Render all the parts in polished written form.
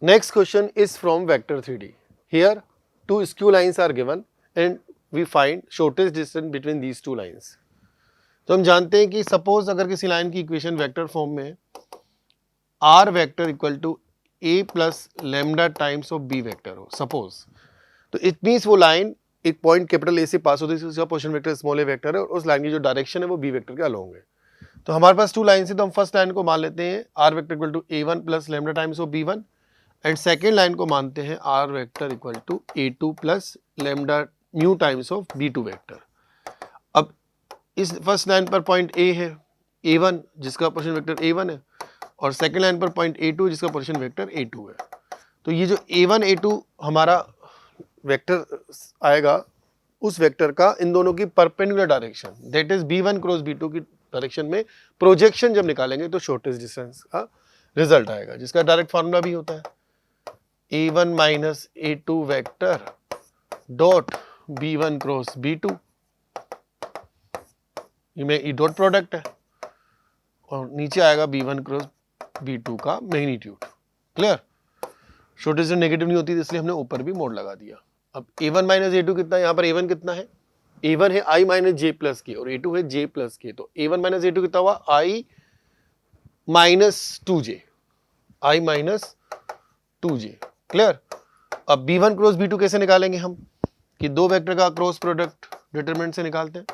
Next question is from vector 3D. Here two skew lines are given and we find shortest distance between these two lines. तो हम जानते हैं कि suppose अगर किसी line की इक्वेशन वेक्टर फॉर्म में है, r vector equal to a plus lambda times of b vector हो सपोज, तो इट मीन्स वो लाइन एक पॉइंट कैपिटल ए से पास होती है, उसका position vector small a vector है और उस लाइन की जो डायरेक्शन है वो बी वेक्टर के अलोंग है. तो हमारे पास टू लाइन है, तो हम फर्स्ट लाइन को मान लेते हैं r vector equal to a one plus lambda times of b one and second line को मानते हैं r vector equal to a two plus lambda mu times of b two vector. अब इस first line पर point a है a one जिसका position vector a one है और सेकेंड लाइन पर पॉइंट ए टू जिसका पोजीशन वेक्टर ए टू है. तो ये जो ए वन ए टू हमारा वेक्टर आएगा उस वेक्टर का इन दोनों की perpendicular direction that is b one cross b two की डायरेक्शन में प्रोजेक्शन जब निकालेंगे तो शॉर्टेस्ट डिस्टेंस का रिजल्ट आएगा, जिसका डायरेक्ट फार्मूला भी होता है a1 minus a2 vector dot b1 cross b2. ये डॉट प्रोडक्ट है और नीचे आएगा b1 क्रॉस b2 का मैग्नीट्यूड. क्लियर? शॉर्टेज नेगेटिव नहीं होती इसलिए हमने ऊपर भी मोड लगा दिया. अब a1 माइनस a2 कितना है, यहाँ पर a1 कितना है, a1 है i माइनस j प्लस के और a2 है j प्लस के. तो a1 माइनस a2 कितना हुआ i minus 2j, i minus 2j. Clear? अब b1 क्रॉस b2 कैसे निकालेंगे हम कि दो वेक्टर का क्रॉस प्रोडक्ट डिटरमिनेंट से निकालते हैं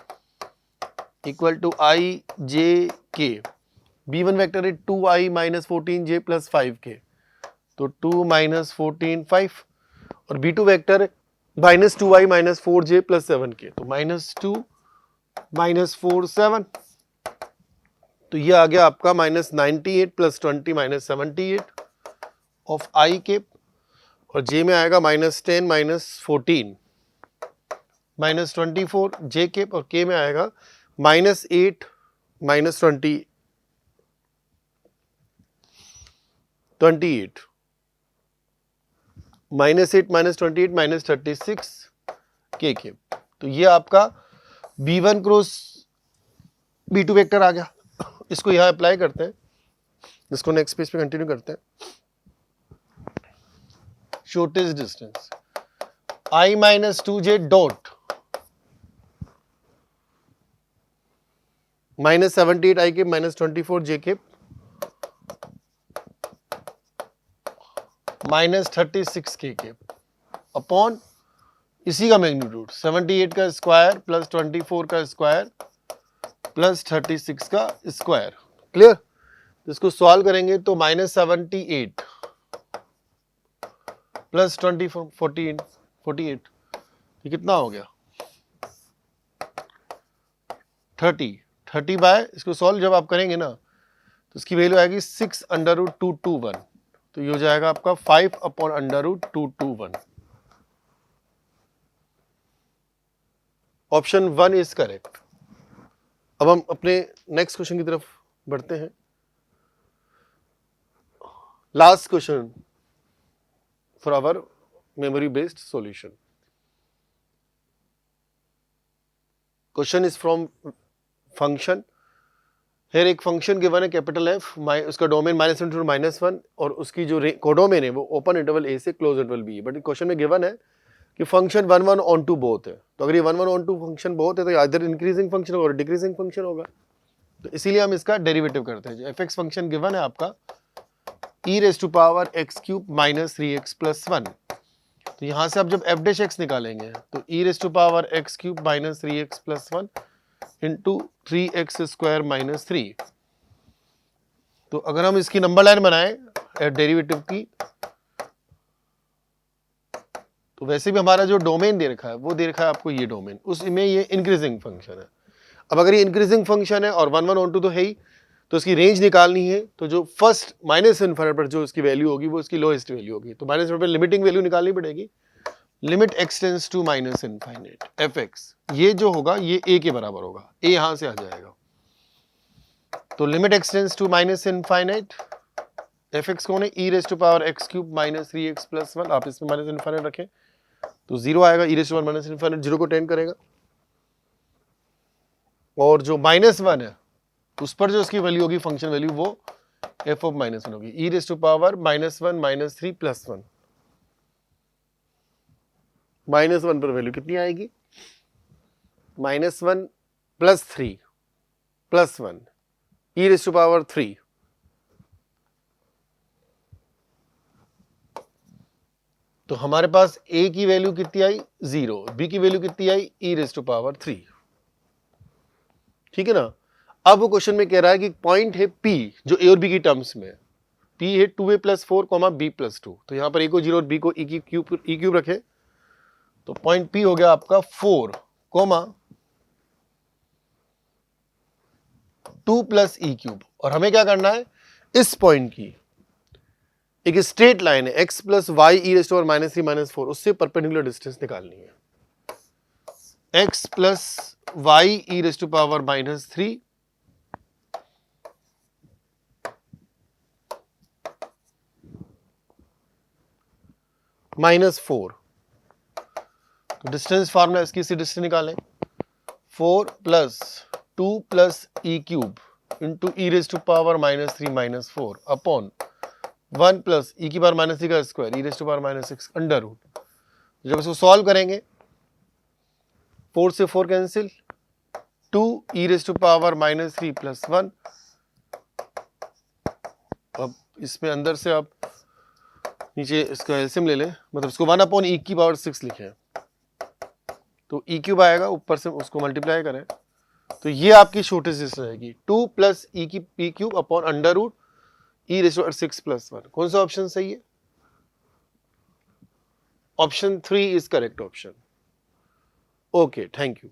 equal to i j k. b1 vector है 2i minus 14j plus 5k, तो 2 माइनस 14 5 और b2 vector minus 2i minus 4j plus 7k, तो माइनस 2 माइनस 4 7. तो ये आ गया आपका minus 98 plus 20 minus 78 of i cap और j में आएगा minus 10 minus 14 minus 24 j cap और k में आएगा minus 8 minus 28 minus 8 minus 28 minus 36 k cap. तो ये आपका b1 क्रॉस b2 वेक्टर आ गया. इसको यहां अप्लाई करते हैं, इसको नेक्स्ट पेज पे कंटिन्यू करते हैं. Shortest distance i minus 2j dot minus 78 i के माइनस 24 j के माइनस 36 k के अपॉन इसी का मैग्नीट्यूड 78 का स्क्वायर प्लस 24 का स्क्वायर प्लस 36 का स्क्वायर. क्लियर? इसको सॉल्व करेंगे तो माइनस 78 प्लस 24 48 ये कितना हो गया 30 बाय इसको सॉल्व जब आप करेंगे ना तो इसकी वैल्यू आएगी 6 अंडर रूट 221. तो ये हो जाएगा आपका 5 upon under root 221. Option 1 is correct. अब हम अपने नेक्स्ट क्वेश्चन की तरफ बढ़ते हैं. Last question for our memory based solution. Question is from function. Here एक फंक्शन गिवन है कैपिटल एफ, उसका domain minus one to minus one और उसकी जो कोडोमेन है वो ओपन इंटरवल ए से क्लोज इंटरवल बी है. बट क्वेश्चन में गिवन है कि फंक्शन 1 1 ऑन टू बोथ है. तो अगर ये 1 1 ऑन टू फंक्शन बोथ है तो इधर इंक्रीजिंग फंक्शन होगा और डिक्रीजिंग फंक्शन होगा. तो इसीलिए हम इसका डेरिवेटिव करते हैं. जो एफ एक्स फंक्शन गिवन है आपका e raise to power x cube minus 3x plus 1. तो यहां से आप जब एफ डैश एक्स निकालेंगे तो e raise to power x cube minus 3x plus 1 into 3x square minus 3. तो अगर हम इसकी नंबर लाइन बनाएं डेरिवेटिव की तो वैसे भी हमारा जो डोमेन दे रखा है वो दे रखा है आपको ये डोमेन, उसमें ये इंक्रीजिंग फंक्शन है. अब अगर ये इंक्रीजिंग फंक्शन है और 1 1 ऑन टू तो है ही, तो इसकी रेंज निकालनी है. तो जो फर्स्ट माइनस इनफिनिटी पर जो इसकी वैल्यू होगी वो इसकी लोएस्ट वैल्यू होगी. तो माइनस पर लिमिटिंग वैल्यू निकालनी पड़ेगी. Limit x tends to minus infinite F x, ये जो होगा ये a के बराबर होगा. a यहां से आ जाएगा. तो limit x tends to minus infinite F x कौन है e raise to power x cube minus 3x plus 1. आप इसमें माइनस इनफाइनाइट रखें तो 0 आएगा. e raise to power minus infinite 0 को 10 करेगा और जो माइनस 1 है उस पर जो इसकी वैल्यू होगी फंक्शन वैल्यू वो एफ ऑफ -1 होगी ई रेस टू पावर -1 -3 +1 -1 पर वैल्यू कितनी आएगी -1 +3 +1 ई रेस टू पावर 3 तो हमारे पास a की वैल्यू कितनी आई 0, b की वैल्यू कितनी आई e रेस टू पावर 3। ठीक है ना। अब वो क्वेश्चन में कह रहा है कि पॉइंट है p जो a और b की टर्म्स में p है 2a + 4, b + 2। तो यहां पर a को 0 और b को e क्यूब रखे तो पॉइंट p हो गया आपका 4, 2 + e³ और हमें क्या करना है इस पॉइंट की एक स्ट्रेट लाइन है x + y e raise to power -3 - 4 उससे परपेंडिकुलर डिस्टेंस निकालनी है x + y e raise to power -3 -4। तो डिस्टेंस फार्मूला इसकी सी डिस्टेंस निकालें 4 + 2 + e³ into e raise to power -3 - 4 upon 1 + e की पावर -3 का square e raise to power -6 under root. जब इसको सॉल्व करेंगे 4 से 4 cancel 2 e raise to power -3 + 1। अब इसमें अंदर से आप नीचे इसका एलसीएम ले लें मतलब इसको 1 अपॉन e की पावर 6 लिखें तो e³ आएगा ऊपर से उसको मल्टीप्लाई करें तो ये आपकी शॉर्टेस्ट डिस्टेंस रहेगी 2 + e³ अपॉन under root e raise to power 6 + 1। कौन सा ऑप्शन सही है option 3 is correct option. Okay thank you.